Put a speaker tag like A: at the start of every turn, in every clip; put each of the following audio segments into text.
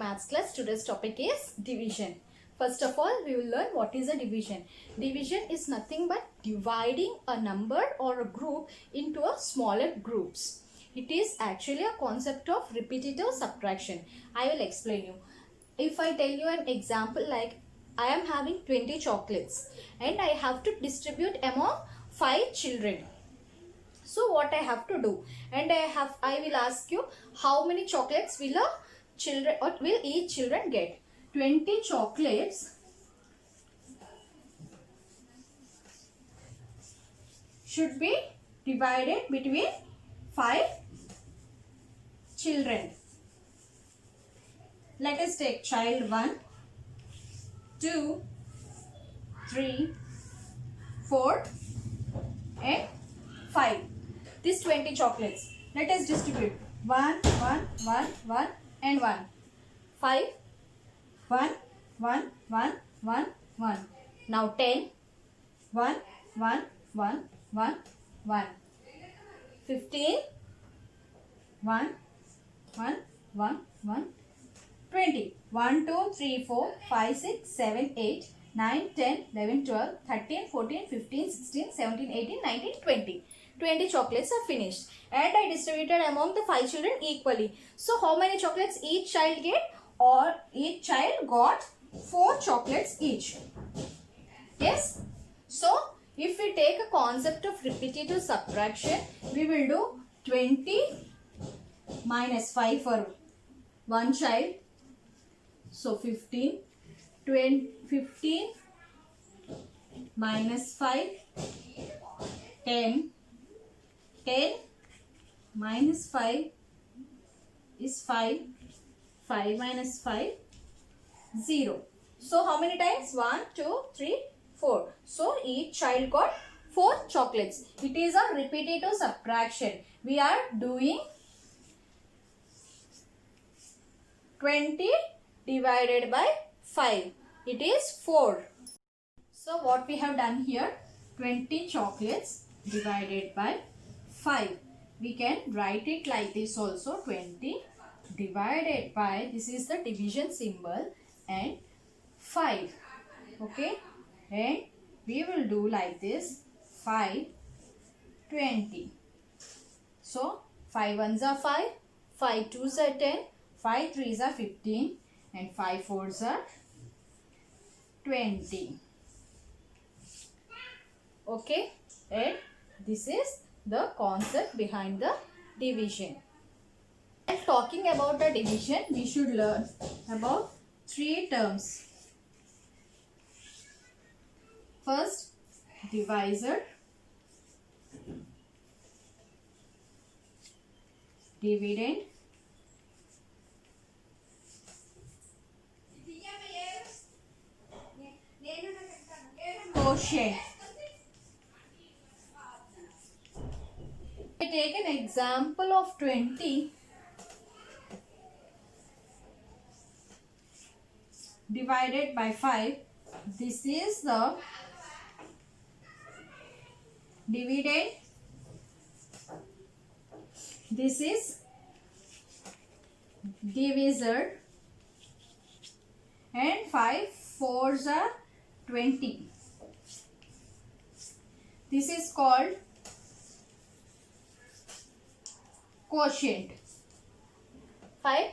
A: maths class. Today's topic is division. First of all, we will learn what is a division. Division is nothing but dividing a number or a group into a smaller groups. It is actually a concept of repetitive subtraction. I will explain you. If I tell you an example like I am having 20 chocolates and I have to distribute among 5 children. So what I have to do, and I will ask you how many chocolates will each children get. 20 chocolates should be divided between 5 children. Let us take child 1, 2, 3, 4 and 5. These 20 chocolates. Let us distribute 1, 1, 1, 1 and 1. 5, 1, 1, 1, 1, 1. Now 10, 1, 1, 1, 1, 1. 15, 1, 1, 1, 1. 20. 1, 2, 3, 4, 5, 6, 7, 8, 9, 10, 11, 12, 13, 14, 15, 16, 17, 18, 19, 20. 20 chocolates are finished and I distributed among the 5 children equally. So how many chocolates each child get? Or each child got 4 chocolates each. Yes. So if we take a concept of repetitive subtraction, we will do 20 minus 5 for one child. So 15. 15 minus 5, 10. 10 minus 5 is 5. 5 minus 5, 0. So how many times? 1, 2, 3, 4. So each child got 4 chocolates. It is a repetitive subtraction. We are doing 20 divided by 5. It is 4. So what we have done here, 20 chocolates divided by 5. We can write it like this also, 20 divided by, this is the division symbol, and 5. Okay, and we will do like this, 5, 20. So 5 ones are 5, 5 twos are 10, 5 threes are 15 and 5 fours are 20. Okay, and this is the concept behind the division. And talking about the division, we should learn about 3 terms. First, divisor, dividend, quotient. We take an example of 20 divided by 5. This is the dividend. This is divisor. And 5 fours are 20. This is called quotient. 5.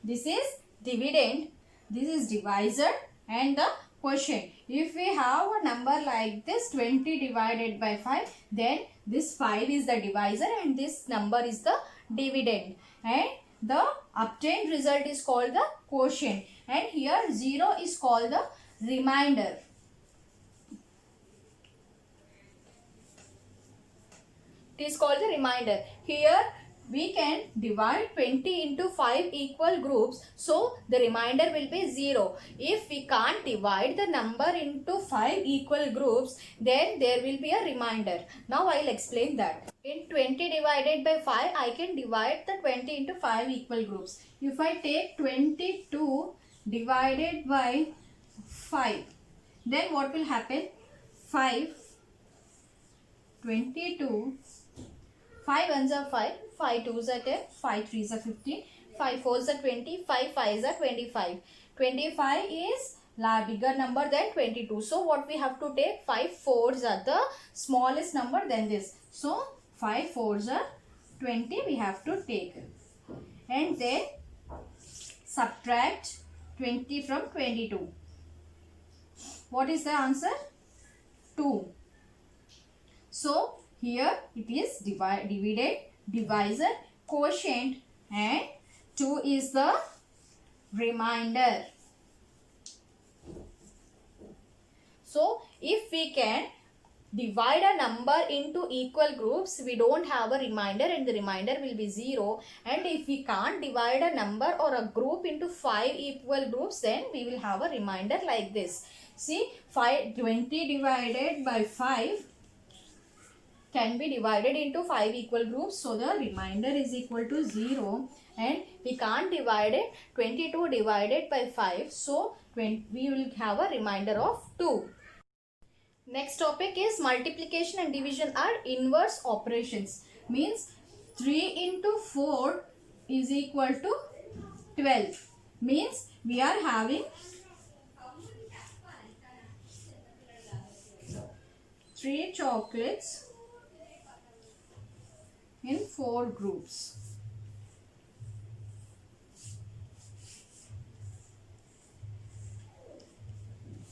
A: This is dividend. This is divisor and the quotient. If we have a number like this, 20 divided by 5, then this 5 is the divisor and this number is the dividend. And the obtained result is called the quotient. And here 0 is called the remainder. It is called the remainder. Here we can divide 20 into 5 equal groups. So the remainder will be 0. If we can't divide the number into 5 equal groups, then there will be a remainder. Now I will explain that. In 20 divided by 5, I can divide the 20 into 5 equal groups. If I take 22 divided by 5, then what will happen? 5, 22, 5 ones are 5, 5 twos are 10, 5 threes are 15, 5 4s are 20, 5 5s are 25. 25 is la bigger number than 22. So what we have to take? 5 4s are the smallest number than this. So 5 4s are 20 we have to take. And then subtract 20 from 22. What is the answer? 2. So here it is divided, divisor, quotient, and 2 is the remainder. So if we can divide a number into equal groups, we don't have a remainder and the remainder will be 0. And if we can't divide a number or a group into 5 equal groups, then we will have a remainder like this. See, 20 divided by 5 can be divided into 5 equal groups. So the remainder is equal to 0. And we can't divide it. 22 divided by 5. So we will have a remainder of 2. Next topic is multiplication and division are inverse operations. Means 3 into 4 is equal to 12. Means we are having 3 chocolates in 4 groups.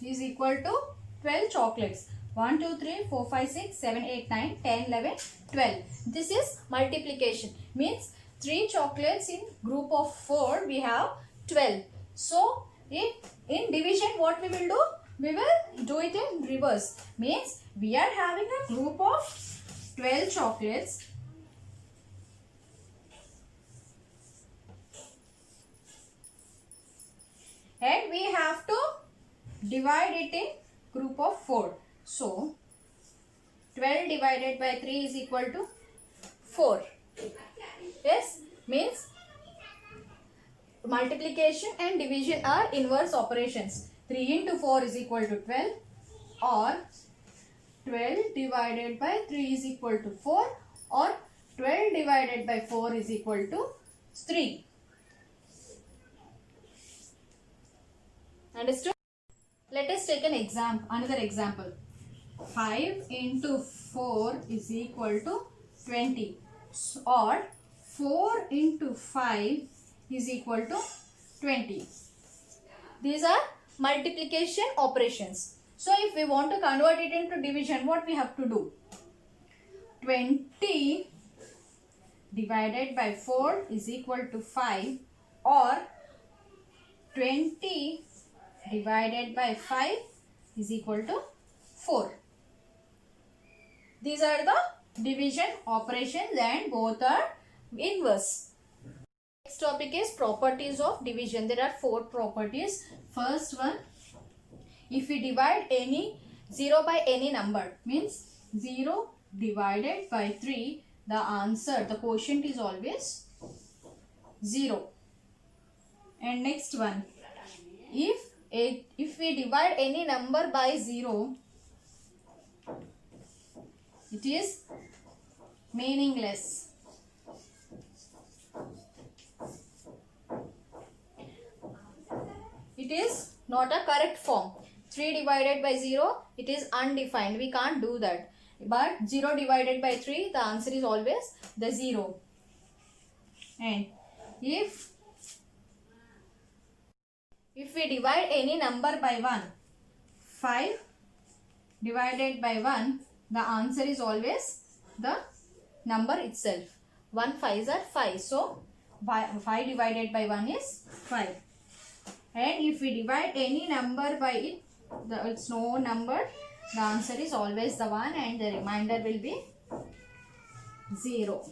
A: Is equal to 12 chocolates. 1, 2, 3, 4, 5, 6, 7, 8, 9, 10, 11, 12. This is multiplication. Means 3 chocolates in group of 4 we have 12. So in division what we will do? We will do it in reverse. Means we are having a group of 12 chocolates. And we have to divide it in group of 4. So 12 divided by 3 is equal to 4. Yes, means multiplication and division are inverse operations. 3 into 4 is equal to 12, or 12 divided by 3 is equal to 4, or 12 divided by 4 is equal to 3. Understood? Let us take another example. 5 into 4 is equal to 20, or 4 into 5 is equal to 20. These are multiplication operations. So if we want to convert it into division, what we have to do? 20 divided by 4 is equal to 5, or 20 divided by 5 is equal to 4. These are the division operations and both are inverse. Next topic is properties of division. There are 4 properties. First one, if we divide any 0 by any number, means 0 divided by 3, the answer, the quotient is always 0. And next one, if we divide any number by 0, it is meaningless. It is not a correct form. 3 divided by 0, it is undefined. We can't do that. But 0 divided by 3, the answer is always the 0. And if we divide any number by 1, 5 divided by 1, the answer is always the number itself. 1 5s are 5. So 5 divided by 1 is 5. And if we divide any number by it, it's no number, the answer is always the 1 and the remainder will be 0.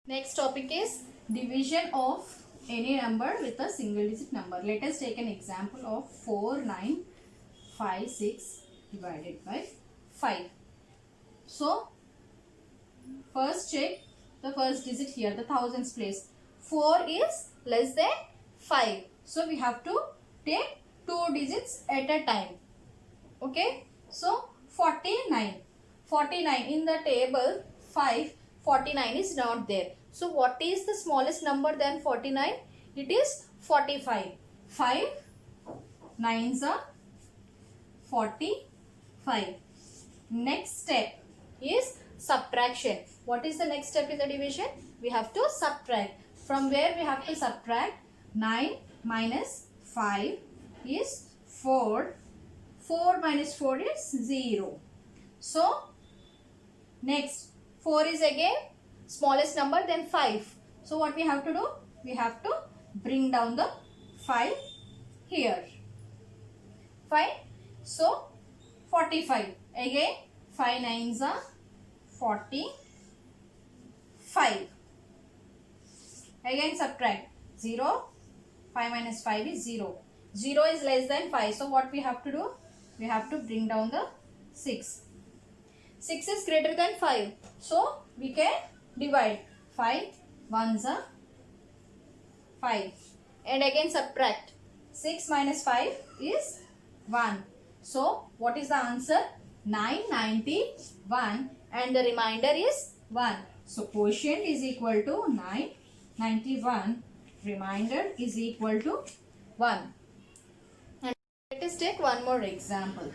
A: Next topic is division of any number with a single digit number. Let us take an example of 4, 9, 5, 6 divided by 5. So first check the first digit here, the thousands place. 4 is less than 5. So we have to take 2 digits at a time. Okay. So 49. 49 in the table 5. 49 is not there. So what is the smallest number than 49? It is 45. 5 9s are 45. Next step is subtraction. What is the next step in the division? We have to subtract. From where we have to subtract? 9 minus 5 is 4. 4 minus 4 is 0. So next 4 is again smallest number than 5. So what we have to do? We have to bring down the 5 here. Fine. So 45. Again 5 9s are 45. Again subtract. 0. 5 minus 5 is 0. 0 is less than 5. So what we have to do? We have to bring down the 6. 6 is greater than 5. So we can divide. 5 1s are 5. And again subtract. 6 minus 5 is 1. So what is the answer? 991 and the remainder is 1. So quotient is equal to 991. Remainder is equal to 1. And let us take one more example.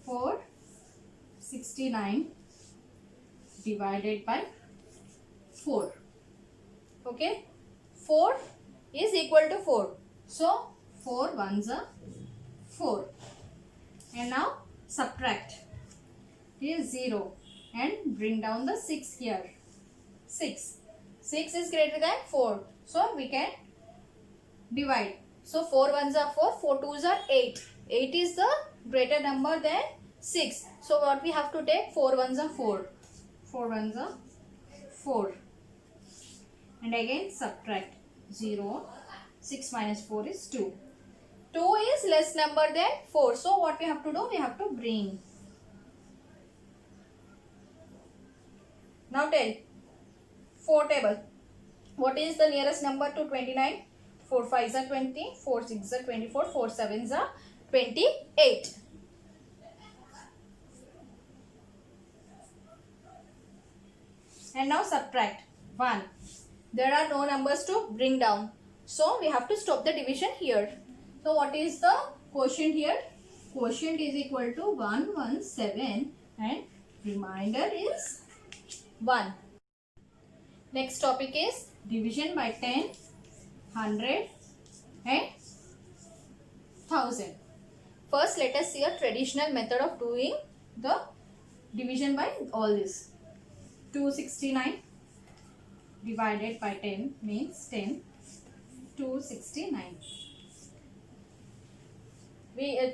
A: 469 divided by 4. Okay. 4 is equal to 4. So 4 1s are 4. And now subtract. Here is 0 and bring down the 6 here. 6. 6 is greater than 4. So we can divide. So 4 1s are 4. 4 2s are 8. 8 is the greater number than 6. So what we have to take? 4 1s are 4. 4 1s are 4. And again subtract. 0. 6 minus 4 is 2. 2 is less number than 4. So what we have to do? We have to bring. Now tell. 4 table. What is the nearest number to 29? 4 5s are 20. 4 6s are 24. 4 7s are 28. And now subtract. 1. There are no numbers to bring down. So we have to stop the division here. So what is the quotient here? Quotient is equal to 117 and remainder is 1. Next topic is division by 10, 100 and 1000. First let us see a traditional method of doing the division by all this. 269 divided by 10 means 10. 269.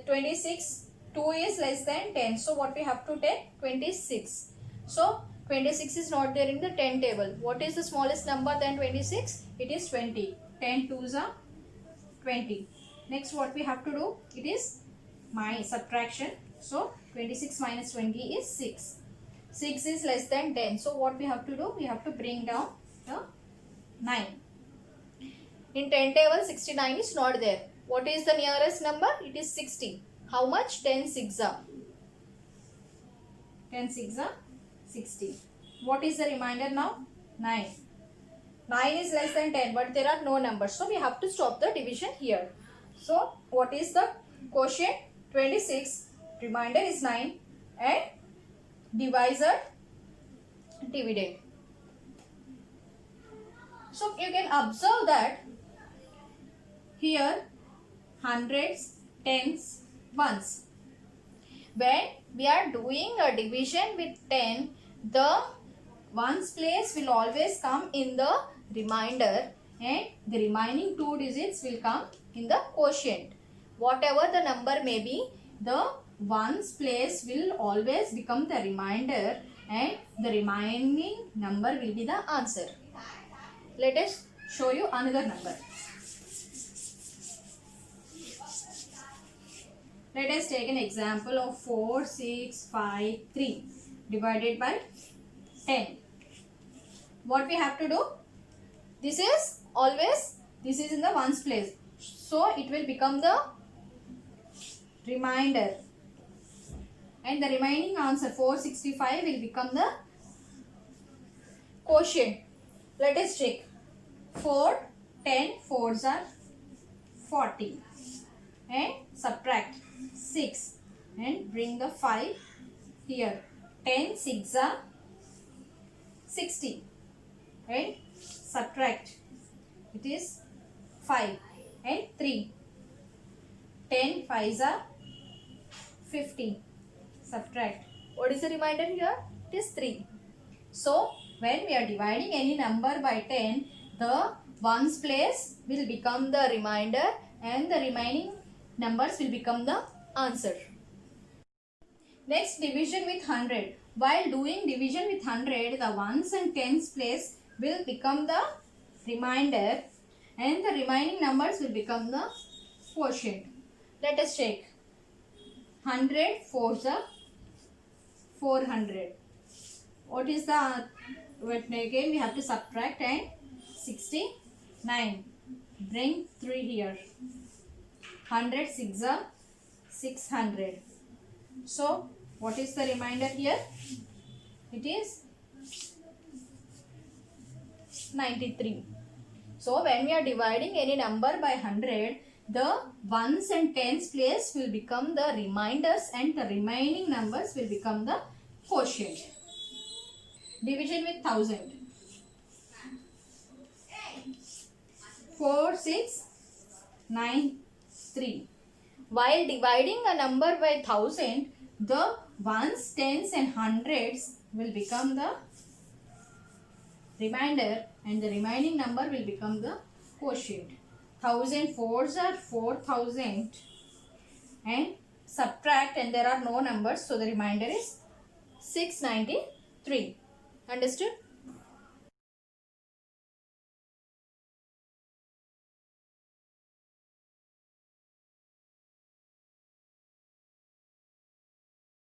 A: 26. 2 is less than 10. So what we have to take? 26. So 26 is not there in the 10 table. What is the smallest number than 26? It is 20. 10 2s are 20. Next what we have to do? It is my subtraction. So 26 minus 20 is 6. 6 is less than 10. So what we have to do? We have to bring down the 9. In 10 table 69 is not there. What is the nearest number? It is 60. How much? 10 6 are. 10 6 are 60. What is the remainder now? 9. 9 is less than 10 but there are no numbers. So we have to stop the division here. So what is the quotient? 26. Remainder is 9 and divisor dividend. So you can observe that here hundreds, tens, ones. When we are doing a division with 10, the ones place will always come in the remainder and the remaining 2 digits will come in the quotient. Whatever the number may be, the ones place will always become the remainder and the remaining number will be the answer. Let us show you another number. Let us take an example of 4, 6, 5, 3 divided by 10. What we have to do? This is always, this is in the ones place. So it will become the remainder. And the remaining answer 465 will become the quotient. Let us check. 4, 10 4s are 40 and subtract 6 and bring the 5 here. 10 6 are 60 and subtract. It is 5 and 3. 10 5s are 50. Subtract. What is the remainder here? It is 3. So, when we are dividing any number by 10, the ones place will become the remainder and the remaining numbers will become the answer. Next, division with 100. While doing division with 100, the ones and tens place will become the remainder and the remaining numbers will become the quotient. Let us check. 100 4s are 400. What is the, again we have to subtract, and 69. Bring 3 here. 100 6 are 600. So what is the remainder here? It is 93. So when we are dividing any number by 100, the ones and tens place will become the remainders and the remaining numbers will become the quotient. Division with 1000. 4 6 9 3. While dividing a number by 1000, the ones, tens and hundreds will become the remainder and the remaining number will become the quotient. 1000 4s are 4000 and subtract, and there are no numbers, so the remainder is 693. Understood?